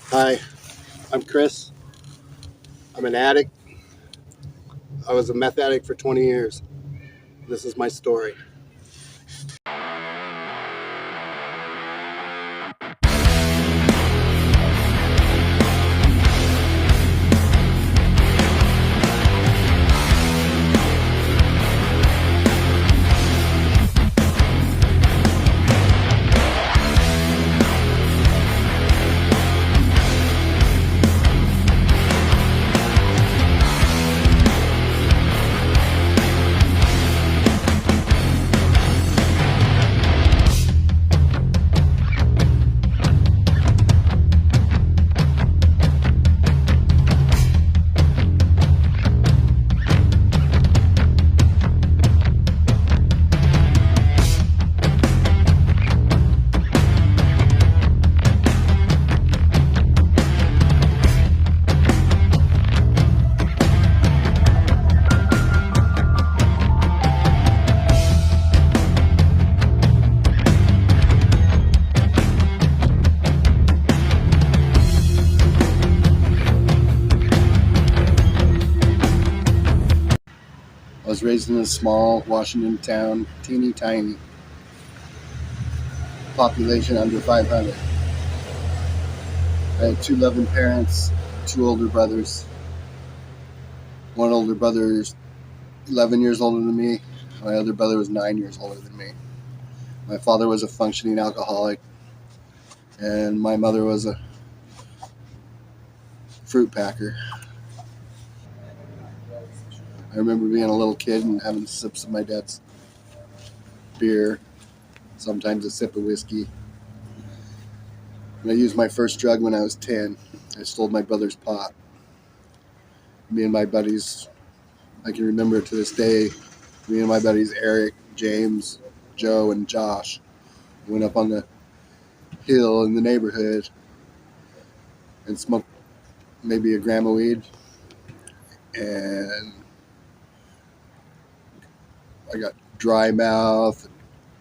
Hi, I'm Chris. I'm an addict. I was a meth addict for 20 years. This is my story. I was raised in a small Washington town, teeny tiny, population under 500. I had two loving parents, two older brothers. One older brother is 11 years older than me. My other brother was 9 years older than me. My father was a functioning alcoholic, and my mother was a fruit packer. I remember being a little kid and having sips of my dad's beer, sometimes a sip of whiskey. And I used my first drug when I was 10. I stole my brother's pot. Me and my buddies, I can remember it to this day, me and my buddies Eric, James, Joe, and Josh went up on the hill in the neighborhood and smoked maybe a gram of weed. And I got dry mouth.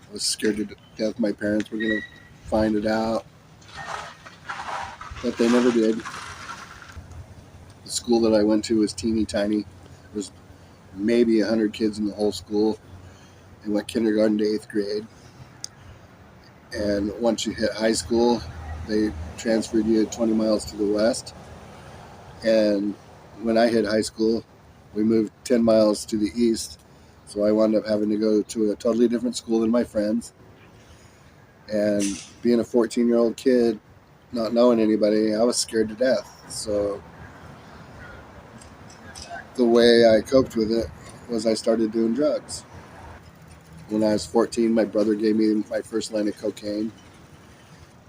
I was scared to death my parents were going to find it out. But they never did. The school that I went to was teeny tiny. There was maybe 100 kids in the whole school. I went kindergarten to 8th grade. And once you hit high school, they transferred you 20 miles to the west. And when I hit high school, we moved 10 miles to the east. So I wound up having to go to a totally different school than my friends. And being a 14-year-old kid, not knowing anybody, I was scared to death. So the way I coped with it was I started doing drugs. When I was 14, my brother gave me my first line of cocaine.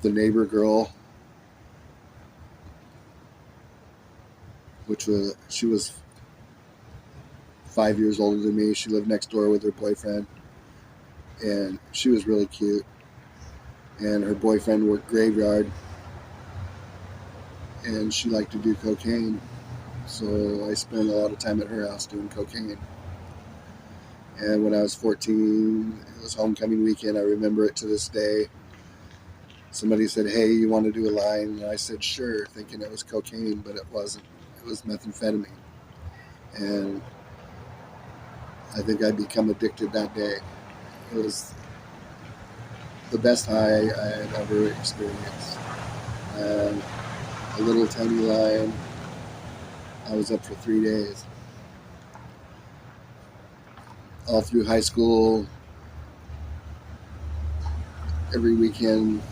The neighbor girl, she was 5 years older than me. She lived next door with her boyfriend, and she was really cute. And her boyfriend worked graveyard, and she liked to do cocaine. So I spent a lot of time at her house doing cocaine. And when I was 14, it was homecoming weekend. I remember it to this day. Somebody said, "Hey, you want to do a line?" And I said, "Sure," thinking it was cocaine, but it wasn't. It was methamphetamine. And I think I become addicted that day. It was the best high I had ever experienced. And a little tiny line, I was up for 3 days. All through high school, every weekend,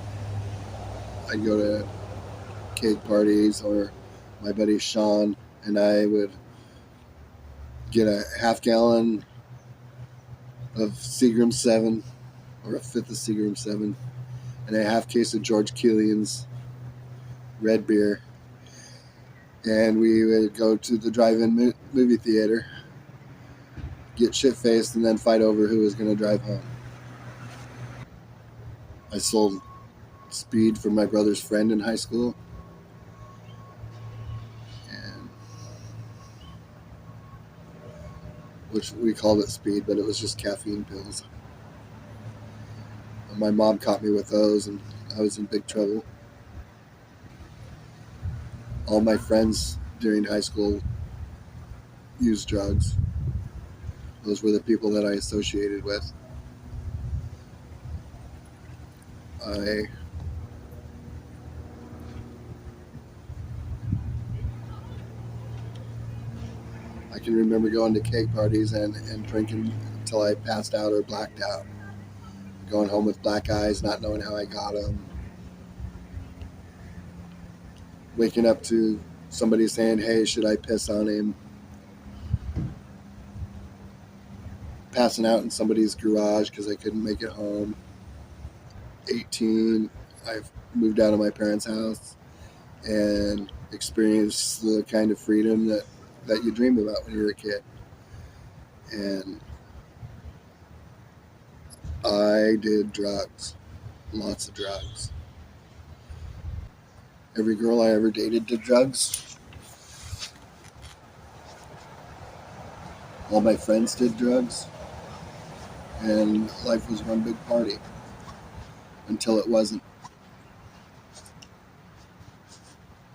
I'd go to cake parties, or my buddy Sean and I would get a half gallon of Seagram 7 or a fifth of Seagram 7 and a half case of George Killian's red beer. And we would go to the drive-in movie theater, get shit-faced, and then fight over who was going to drive home. I sold speed for my brother's friend in high school. And which we called it speed, but it was just caffeine pills. And my mom caught me with those, and I was in big trouble. All my friends during high school used drugs. Those were the people that I associated with. I I can remember going to cake parties and drinking until I passed out or blacked out. Going home with black eyes, not knowing how I got them. Waking up to somebody saying, "Hey, should I piss on him?" Passing out in somebody's garage because I couldn't make it home. 18, I've moved out of my parents' house and experienced the kind of freedom that you dream about when you're a kid. And I did drugs, lots of drugs. Every girl I ever dated did drugs. All my friends did drugs. And life was one big party until it wasn't.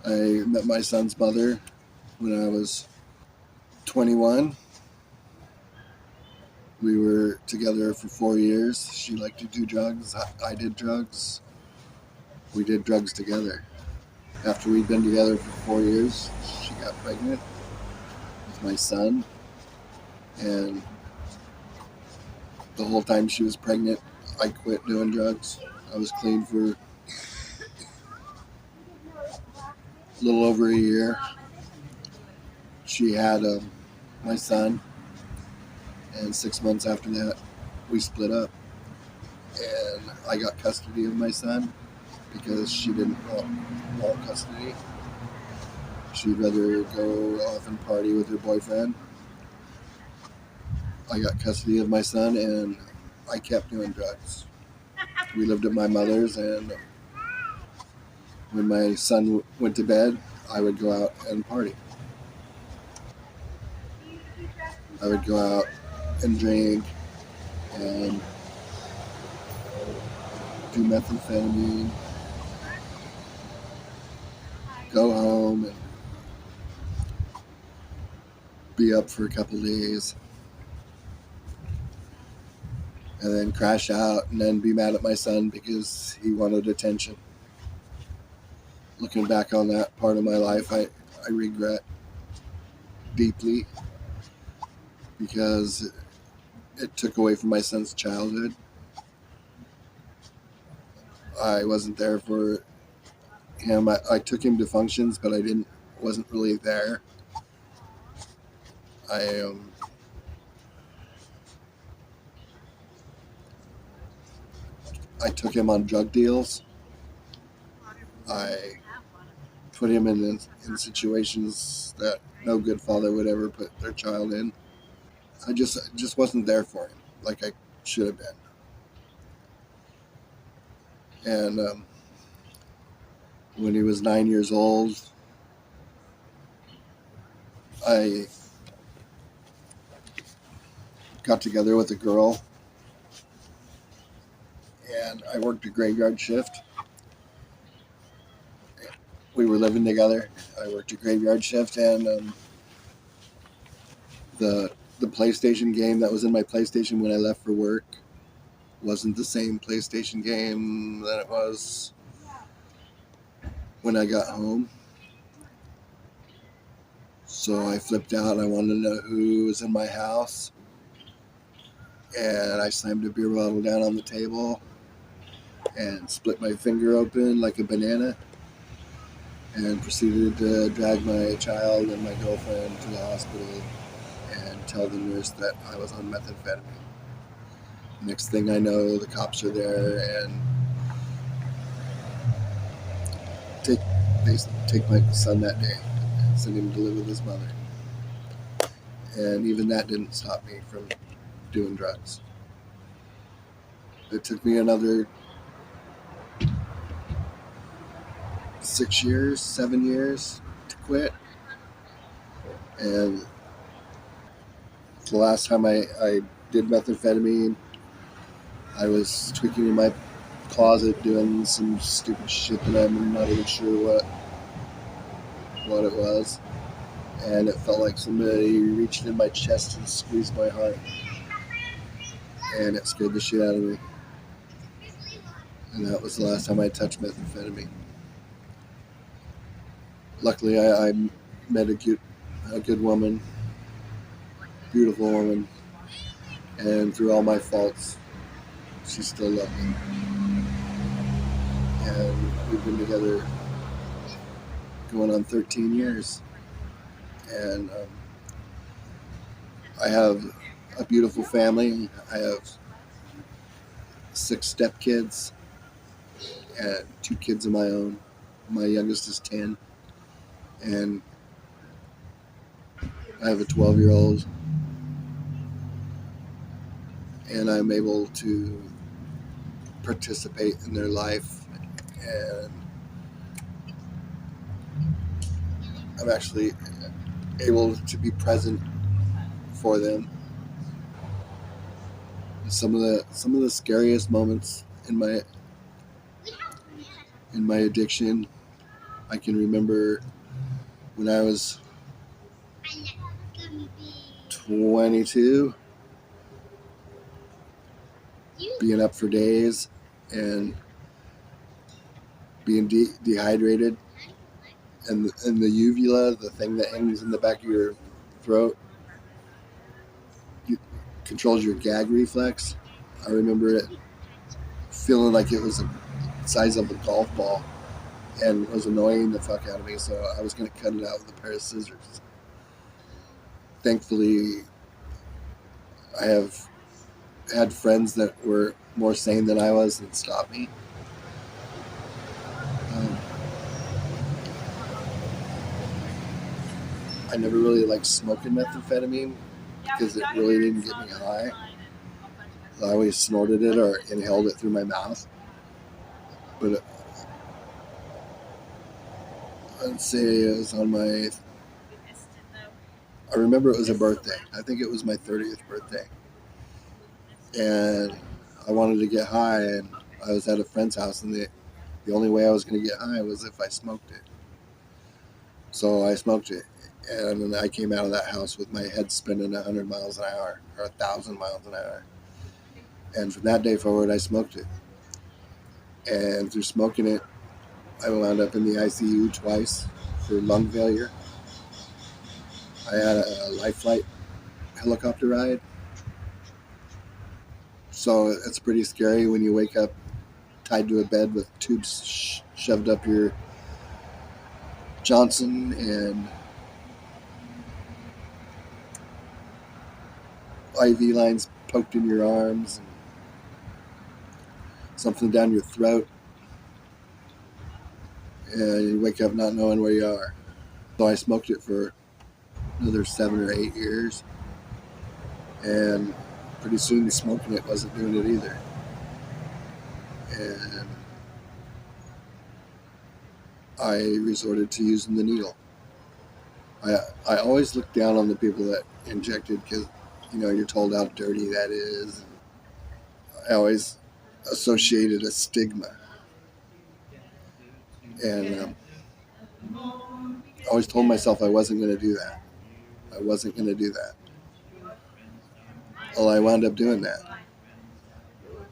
I met my son's mother when I was 21. We were together for 4 years. She liked to do drugs. I did drugs. We did drugs together. After we'd been together for 4 years, she got pregnant with my son. And the whole time she was pregnant, I quit doing drugs. I was clean for a little over a year. She had my son, and 6 months after that, we split up. And I got custody of my son because she didn't want custody. She'd rather go off and party with her boyfriend. I got custody of my son, and I kept doing drugs. We lived at my mother's, and when my son went to bed, I would go out and party. I would go out and drink and do methamphetamine, go home and be up for a couple days, and then crash out and then be mad at my son because he wanted attention. Looking back on that part of my life, I regret deeply because it took away from my son's childhood. I wasn't there for him. I took him to functions, but wasn't really there. I took him on drug deals. I put him in situations that no good father would ever put their child in. I just wasn't there for him like I should have been. And when he was 9 years old, I got together with a girl, and I worked a graveyard shift. We were living together. I worked a graveyard shift, and the PlayStation game that was in my PlayStation when I left for work wasn't the same PlayStation game that it was when I got home. So I flipped out. I wanted to know who was in my house. And I slammed a beer bottle down on the table and split my finger open like a banana and proceeded to drag my child and my girlfriend to the hospital and tell the nurse that I was on methamphetamine. Next thing I know, the cops are there and they take my son that day and send him to live with his mother. And even that didn't stop me from doing drugs. It took me another 7 years to quit. And the last time I did methamphetamine, I was tweaking in my closet doing some stupid shit that I'm not even sure what it was. And it felt like somebody reached in my chest and squeezed my heart. And it scared the shit out of me. And that was the last time I touched methamphetamine. Luckily, I met a good woman, beautiful woman, and through all my faults, she still loved me. And we've been together going on 13 years. And I have a beautiful family. I have 6 stepkids and 2 kids of my own. My youngest is 10. And I have a 12-year-old. And I'm able to participate in their life. And I'm actually able to be present for them. Some of the scariest moments in my addiction, I can remember when I was 22, being up for days and being dehydrated, and the uvula, the thing that hangs in the back of your throat, controls your gag reflex. I remember it feeling like it was the size of a golf ball, and it was annoying the fuck out of me, so I was going to cut it out with a pair of scissors. Thankfully, I have had friends that were more sane than I was and stopped me. I never really liked smoking methamphetamine because it really didn't get me high. I always snorted it or inhaled it through my mouth. But I'd say it was on my... I remember it was a birthday. I think it was my 30th birthday. And I wanted to get high, and I was at a friend's house, and the only way I was going to get high was if I smoked it. So I smoked it, and then I came out of that house with my head spinning 100 miles an hour, or 1,000 miles an hour. And from that day forward, I smoked it. And through smoking it, I wound up in the ICU twice for lung failure. I had a life flight helicopter ride. So it's pretty scary when you wake up tied to a bed with tubes shoved up your Johnson and IV lines poked in your arms and something down your throat, and you wake up not knowing where you are. So I smoked it for another 7 or 8 years, and pretty soon smoking it wasn't doing it either. And I resorted to using the needle. I always look down on the people that injected because, you're told how dirty that is. I always associated a stigma. And I always told myself I wasn't going to do that. I wasn't going to do that. Well, I wound up doing that.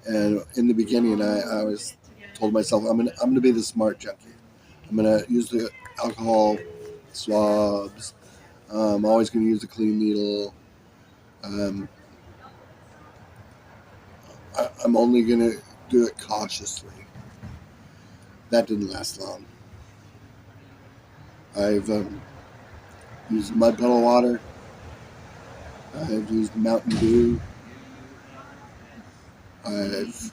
And in the beginning, I was told myself, I'm gonna be the smart junkie. I'm gonna use the alcohol swabs. I'm always gonna use a clean needle. I'm only gonna do it cautiously. That didn't last long. I've used mud puddle water. I've used Mountain Dew. I've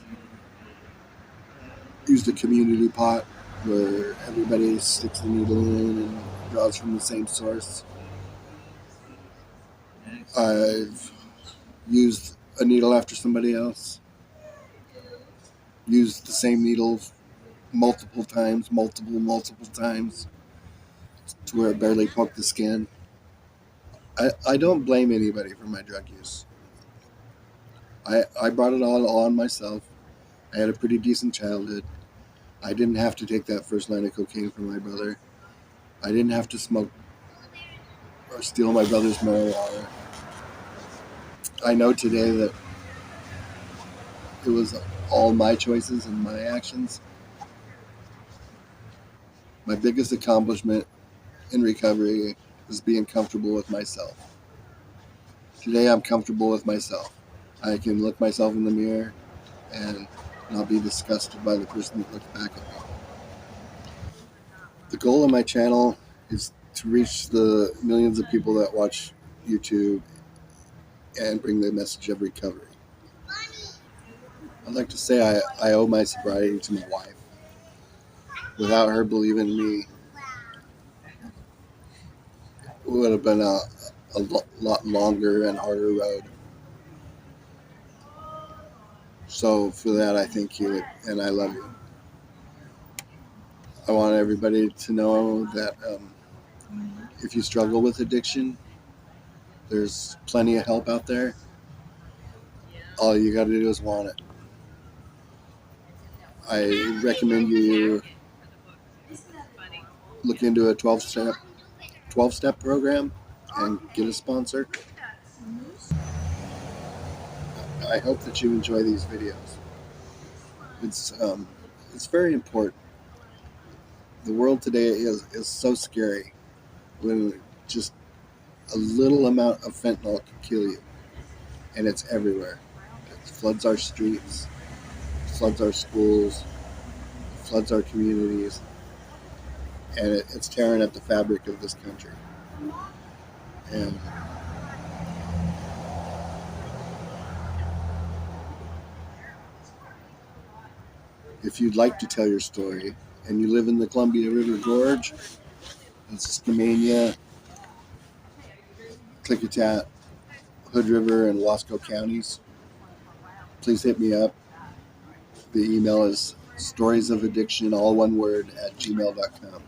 used a community pot where everybody sticks the needle in and draws from the same source. I've used a needle after somebody else. Used the same needle multiple times to where it barely poked the skin. I don't blame anybody for my drug use. I brought it all on myself. I had a pretty decent childhood. I didn't have to take that first line of cocaine from my brother. I didn't have to smoke or steal my brother's marijuana. I know today that it was all my choices and my actions. My biggest accomplishment in recovery is being comfortable with myself. Today I'm comfortable with myself. I can look myself in the mirror and not be disgusted by the person that looks back at me. The goal of my channel is to reach the millions of people that watch YouTube and bring the message of recovery. I'd like to say I owe my sobriety to my wife. Without her believing in me, it would have been a lot longer and harder road. So for that, I thank you and I love you. I want everybody to know that if you struggle with addiction, there's plenty of help out there. All you got to do is want it. I recommend you look into a 12-step program and get a sponsor. I hope that you enjoy these videos. It's very important. The world today is so scary when just a little amount of fentanyl can kill you, and it's everywhere. It floods our streets, floods our schools, floods our communities, and it's tearing at the fabric of this country. And if you'd like to tell your story and you live in the Columbia River Gorge, Skamania, Klickitat, Hood River, and Wasco counties, please hit me up. The email is storiesofaddiction, all one word, @gmail.com.